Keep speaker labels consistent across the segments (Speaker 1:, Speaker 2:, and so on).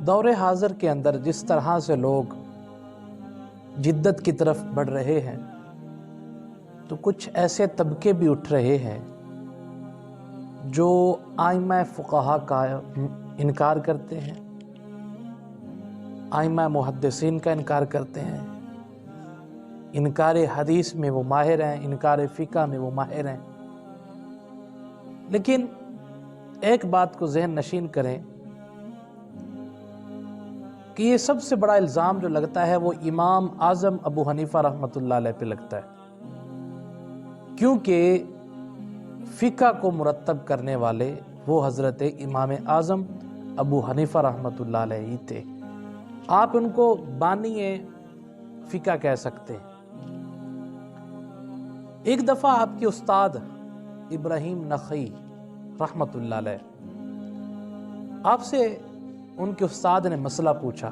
Speaker 1: دور حاضر کے اندر جس طرح سے لوگ جدت کی طرف بڑھ رہے ہیں تو کچھ ایسے طبقے بھی اٹھ رہے ہیں جو ائمہ فقہا کا انکار کرتے ہیں، ائمہ محدثین کا انکار کرتے ہیں، انکار حدیث میں وہ ماہر ہیں، انکار فقہ میں وہ ماہر ہیں۔ لیکن ایک بات کو ذہن نشین کریں کہ یہ سب سے بڑا الزام جو لگتا ہے وہ امام اعظم ابو حنیفہ رحمۃ اللہ علیہ پہ لگتا ہے، کیونکہ فقہ کو مرتب کرنے والے وہ حضرت امام اعظم ابو حنیفہ رحمۃ اللہ علیہ ہی تھے۔ آپ ان کو بانی فقہ کہہ سکتے ہیں۔ ایک دفعہ آپ کے استاد ابراہیم نخعی رحمۃ اللہ علیہ آپ سے ان کے استاد نے مسئلہ پوچھا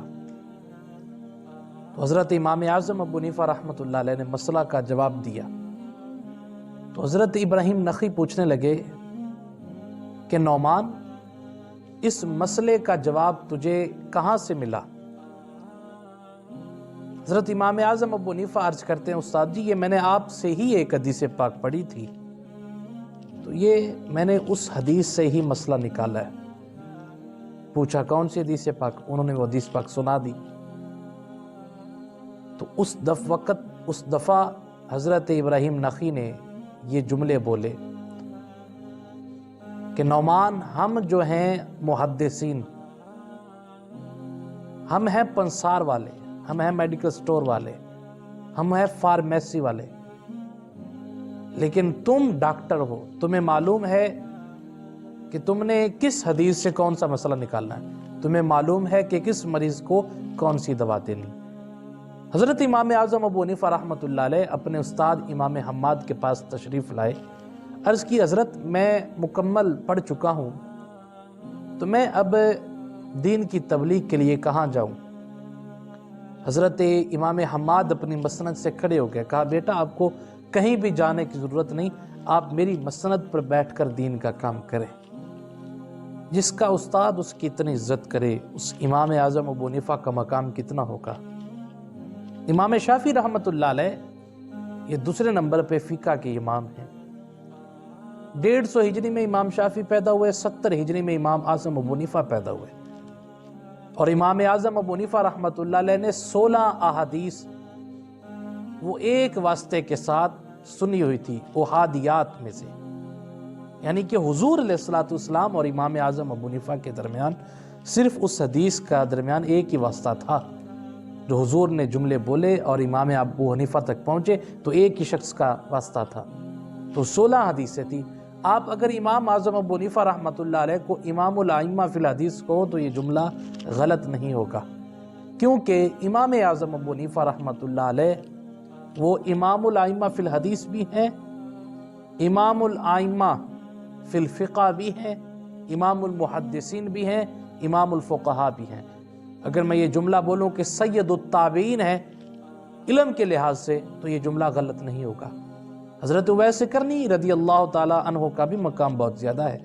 Speaker 1: تو حضرت امام اعظم ابو حنیفہ رحمۃ اللہ علیہ نے مسئلہ کا جواب دیا تو حضرت ابراہیم نخعی پوچھنے لگے کہ نعمان، اس مسئلے کا جواب تجھے کہاں سے ملا؟ حضرت امام اعظم ابو حنیفہ عرض کرتے ہیں، استاد جی یہ میں نے آپ سے ہی ایک حدیث پاک پڑھی تھی تو یہ میں نے اس حدیث سے ہی مسئلہ نکالا ہے۔ پوچھا کون سی حدیث پاک؟ انہوں نے وہ حدیث پاک سنا دی۔ تو اس دفعہ حضرت ابراہیم نخعی نے یہ جملے بولے کہ نعمان، ہم جو ہیں محدثین، ہم ہیں پنسار والے، ہم ہیں میڈیکل سٹور والے، ہم ہیں فارمیسی والے، لیکن تم ڈاکٹر ہو، تمہیں معلوم ہے کہ تم نے کس حدیث سے کون سا مسئلہ نکالنا ہے، تمہیں معلوم ہے کہ کس مریض کو کون سی دوا دینی۔ حضرت امام اعظم ابو حنیفہ رحمۃ اللہ علیہ اپنے استاد امام حماد کے پاس تشریف لائے، عرض کی حضرت میں مکمل پڑھ چکا ہوں تو میں اب دین کی تبلیغ کے لیے کہاں جاؤں؟ حضرت امام حماد اپنی مسند سے کھڑے ہو گئے، کہا بیٹا آپ کو کہیں بھی جانے کی ضرورت نہیں، آپ میری مسند پر بیٹھ کر دین کا کام کریں۔ جس کا استاد اس کی اتنی عزت کرے، اس امام اعظم ابو حنیفہ کا مقام کتنا ہوگا۔ امام شافعی رحمۃ اللہ علیہ یہ دوسرے نمبر پہ فقہ کے امام ہیں۔ 150 ہجری میں امام شافعی پیدا ہوئے، 70 ہجری میں امام اعظم ابو حنیفہ پیدا ہوئے، اور امام اعظم ابو حنیفہ رحمۃ اللہ علیہ نے 16 احادیث وہ ایک واسطے کے ساتھ سنی ہوئی تھی احادیات میں سے، یعنی کہ حضور علیہ الصلوۃ والسلام اور امام اعظم ابو حنیفہ کے درمیان صرف اس حدیث کا درمیان ایک ہی واسطہ تھا، جو حضور نے جملے بولے اور امام ابو حنیفہ تک پہنچے تو ایک ہی شخص کا واسطہ تھا، تو 16 حدیثیں تھی۔ آپ اگر امام اعظم ابو حنیفہ رحمۃ اللہ علیہ کو امام الائمہ فی الحدیث کو تو یہ جملہ غلط نہیں ہوگا، کیونکہ امام اعظم ابو حنیفہ رحمۃ اللہ علیہ وہ امام الائمہ فی الحدیث بھی ہیں، امام الائمہ فی الفقہ بھی ہیں، امام المحدثین بھی ہیں، امام الفقہاء بھی ہیں۔ اگر میں یہ جملہ بولوں کہ سید التابعین ہے علم کے لحاظ سے تو یہ جملہ غلط نہیں ہوگا۔ حضرت اویس کرنی رضی اللہ تعالی عنہ کا بھی مقام بہت زیادہ ہے،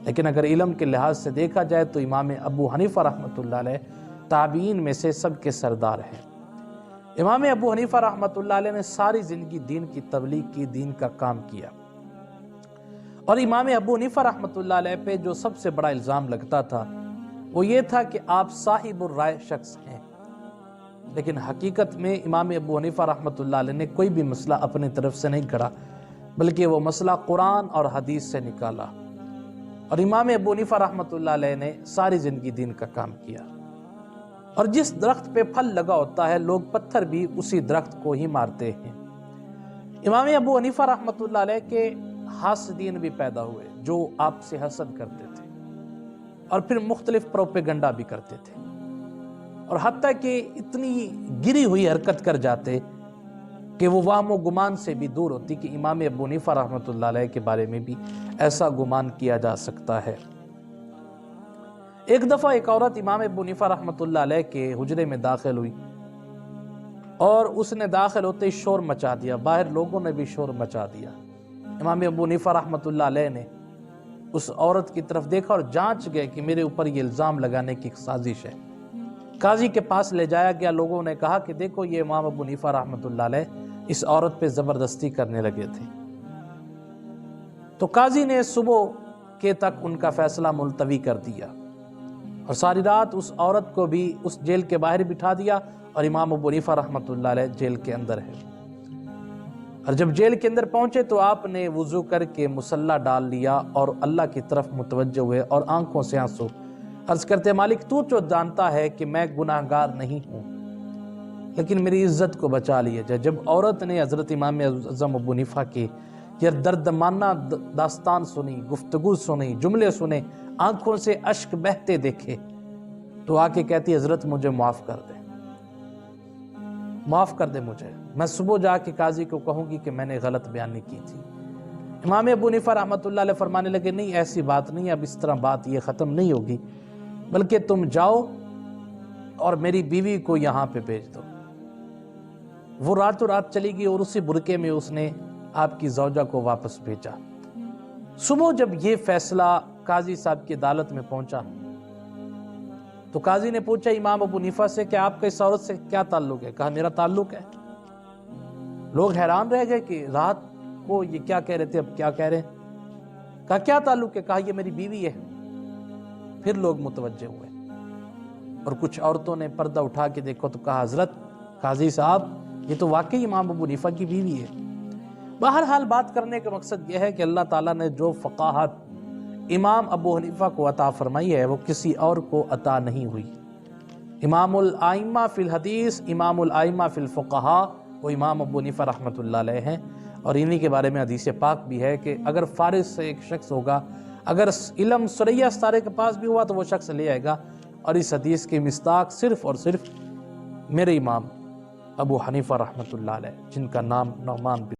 Speaker 1: لیکن اگر علم کے لحاظ سے دیکھا جائے تو امام ابو حنیفہ رحمۃ اللہ علیہ تابعین میں سے سب کے سردار ہیں۔ امام ابو حنیفہ رحمۃ اللہ علیہ نے ساری زندگی دین کی تبلیغ کی، دین کا کام کیا، اور امام ابو حنیفہ رحمۃ اللہ علیہ پہ جو سب سے بڑا الزام لگتا تھا وہ یہ تھا کہ آپ صاحب الرائے شخص ہیں، لیکن حقیقت میں امام ابو حنیفہ رحمۃ اللہ علیہ نے کوئی بھی مسئلہ اپنی طرف سے نہیں کرا، بلکہ وہ مسئلہ قرآن اور حدیث سے نکالا، اور امام ابو حنیفہ رحمۃ اللہ علیہ نے ساری زندگی دین کا کام کیا۔ اور جس درخت پہ پھل لگا ہوتا ہے لوگ پتھر بھی اسی درخت کو ہی مارتے ہیں۔ امام ابو حنیفہ رحمۃ اللہ علیہ کے حاسدین بھی پیدا ہوئے جو آپ سے حسد کرتے تھے اور پھر مختلف پروپیگنڈا بھی کرتے تھے، اور حتیٰ کہ اتنی گری ہوئی حرکت کر جاتے کہ وہ وہم و گمان سے بھی دور ہوتی کہ امام ابو حنیفہ رحمۃ اللہ علیہ کے بارے میں بھی ایسا گمان کیا جا سکتا ہے۔ ایک دفعہ ایک عورت امام ابو حنیفہ رحمۃ اللہ علیہ کے حجرے میں داخل ہوئی اور اس نے داخل ہوتے ہی شور مچا دیا، باہر لوگوں نے بھی شور مچا دیا۔ امام ابو حنیفہ رحمۃ اللہ علیہ نے اس عورت کی طرف دیکھا اور جانچ گئے کہ میرے اوپر یہ الزام لگانے کی ایک سازش ہے، قاضی کے پاس لے جایا گیا. لوگوں نے کہا کہ دیکھو یہ امام ابو حنیفہ رحمۃ اللہ علیہ اس عورت پہ زبردستی کرنے لگے تھے. تو قاضی نے صبح کے تک ان کا فیصلہ ملتوی کر دیا اور ساری رات اس عورت کو بھی اس جیل کے باہر بٹھا دیا اور امام ابو حنیفہ رحمۃ اللہ علیہ جیل کے اندر ہے. اور جب جیل کے اندر پہنچے تو آپ نے وضو کر کے مصلی ڈال لیا اور اللہ کی طرف متوجہ ہوئے اور آنکھوں سے آنسو عرض کرتے مالک تو جانتا ہے کہ میں گناہگار نہیں ہوں لیکن میری عزت کو بچا لیا جائے. جب عورت نے حضرت امام اعظم ابو حنیفہ کی یہ دردمانہ داستان سنی، گفتگو سنی، جملے سنے، آنکھوں سے اشک بہتے دیکھے تو آ کے کہتی حضرت مجھے معاف کر دے، معاف کر دے مجھے، میں صبح جا کے قاضی کو کہوں گی کہ میں نے غلط بیانی کی تھی. امام ابو حنیفہ رحمۃ اللہ علیہ فرمانے لگے نہیں ایسی بات نہیں، اب اس طرح بات یہ ختم نہیں ہوگی، بلکہ تم جاؤ اور میری بیوی کو یہاں پہ بھیج دو. وہ راتوں رات چلی گئی اور اسی برقعے میں اس نے آپ کی زوجہ کو واپس بھیجا. صبح جب یہ فیصلہ قاضی صاحب کی عدالت میں پہنچا تو قاضی نے پوچھا امام ابو حنیفہ سے کہ آپ کا اس عورت سے کیا تعلق ہے؟ کہا میرا تعلق ہے. لوگ حیران رہ گئے کہ رات کو یہ کیا کہہ رہے تھے اب کیا کہہ رہے ہیں. کہا کیا تعلق ہے؟ کہا یہ میری بیوی ہے. پھر لوگ متوجہ ہوئے اور کچھ عورتوں نے پردہ اٹھا کے دیکھو تو کہا حضرت قاضی صاحب یہ تو واقعی امام ابو حنیفہ کی بیوی ہے. بہرحال بات کرنے کا مقصد یہ ہے کہ اللہ تعالیٰ نے جو فقاہت امام ابو حنیفہ کو عطا فرمائی ہے وہ کسی اور کو عطا نہیں ہوئی. امام الائمہ فی الحدیث، امام الائمہ فی الفقہاء وہ امام ابو حنیفہ رحمۃ اللہ علیہ ہیں، اور انہی کے بارے میں حدیث پاک بھی ہے کہ اگر فارغ سے ایک شخص ہوگا، اگر علم ثریا ستارے کے پاس بھی ہوا تو وہ شخص لے آئے گا. اور اس حدیث کی مصداق صرف اور صرف میرے امام ابو حنیفہ رحمۃ اللہ علیہ جن کا نام نعمان بن